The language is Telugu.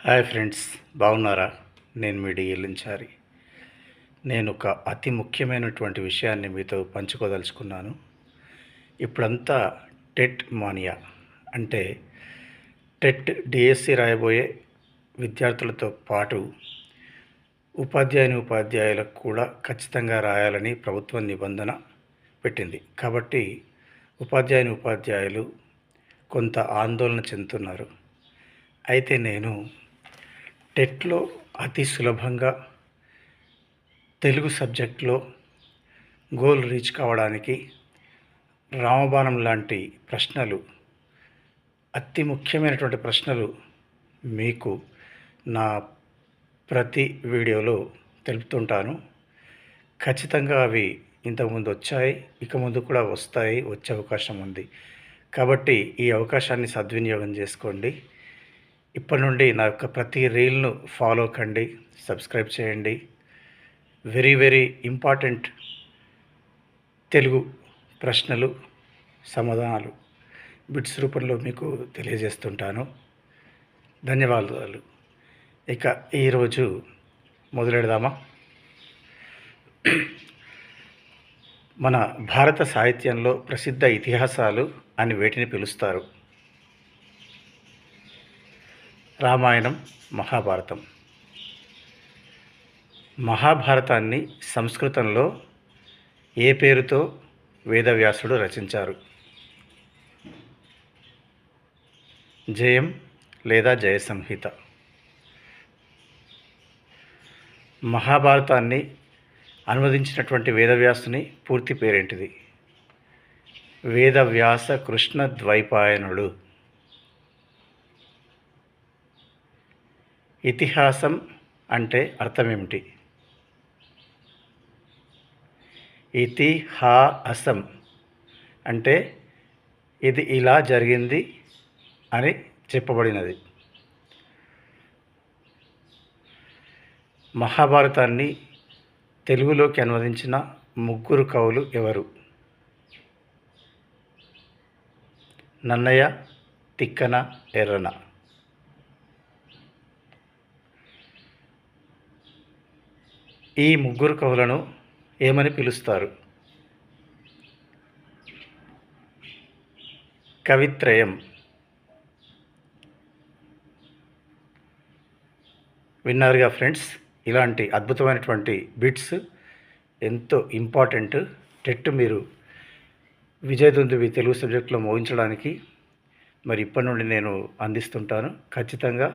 హాయ్ ఫ్రెండ్స్, బాగున్నారా? నేను మీ డిఎల్ఎన్చారి. నేను ఒక అతి ముఖ్యమైనటువంటి విషయాన్ని మీతో పంచుకోదలుచుకున్నాను. ఇప్పుడంతా టెట్ మానియా, అంటే టెట్ డిఎస్సి రాయబోయే విద్యార్థులతో పాటు ఉపాధ్యాయులకు కూడా ఖచ్చితంగా రాయాలని ప్రభుత్వం నిబంధన పెట్టింది. కాబట్టి ఉపాధ్యాయులు కొంత ఆందోళన చెందుతున్నారు. అయితే నేను టెట్లో అతి సులభంగా తెలుగు సబ్జెక్ట్లో గోల్ రీచ్ కావడానికి రామబాణం లాంటి ప్రశ్నలు, అతి ముఖ్యమైనటువంటి ప్రశ్నలు మీకు నా ప్రతి వీడియోలో తెలుపుతుంటాను. ఖచ్చితంగా అవి ఇంతకుముందు వచ్చాయి, ఇక ముందు కూడా వచ్చే అవకాశం ఉంది. కాబట్టి ఈ అవకాశాన్ని సద్వినియోగం చేసుకోండి. ఇప్పటి నుండి నా యొక్క ప్రతి రీల్ను ఫాలో కండి, సబ్స్క్రైబ్ చేయండి. వెరీ ఇంపార్టెంట్ తెలుగు ప్రశ్నలు, సమాధానాలు బిట్స్ రూపంలో మీకు తెలియజేస్తుంటాను. ధన్యవాదాలు. ఇక ఈరోజు మొదలెడదామా? మన భారత సాహిత్యంలో ప్రసిద్ధ ఇతిహాసాలు అని వేటిని పిలుస్తారు? రామాయణం, మహాభారతం. మహాభారతాన్ని సంస్కృతంలో ఏ పేరుతో వేదవ్యాసుడు రచించారు? జయం లేదా జయ సంహిత. మహాభారతాన్ని అనువదించినటువంటి వేదవ్యాసుని పూర్తి పేరేంటిది? వేదవ్యాస కృష్ణ ద్వైపాయనుడు. ఇతిహాసం అంటే అర్థమేమిటి? ఇతిహాసం అంటే ఇది ఇలా జరిగింది అని చెప్పబడినది. మహాభారతాన్ని తెలుగులోకి అనువదించిన ముగ్గురు కవులు ఎవరు? నన్నయ, తిక్కన, ఎర్రన. ఈ ముగ్గురు కవులను ఏమని పిలుస్తారు? కవిత్రయం. విన్నారుగా ఫ్రెండ్స్, ఇలాంటి అద్భుతమైనటువంటి బిట్స్ ఎంతో ఇంపార్టెంట్. టెట్ మీరు విజయదుందుభి తెలుగు సబ్జెక్టులో మోగించడానికి మరి ఇప్పటి నుండి నేను అందిస్తుంటాను. ఖచ్చితంగా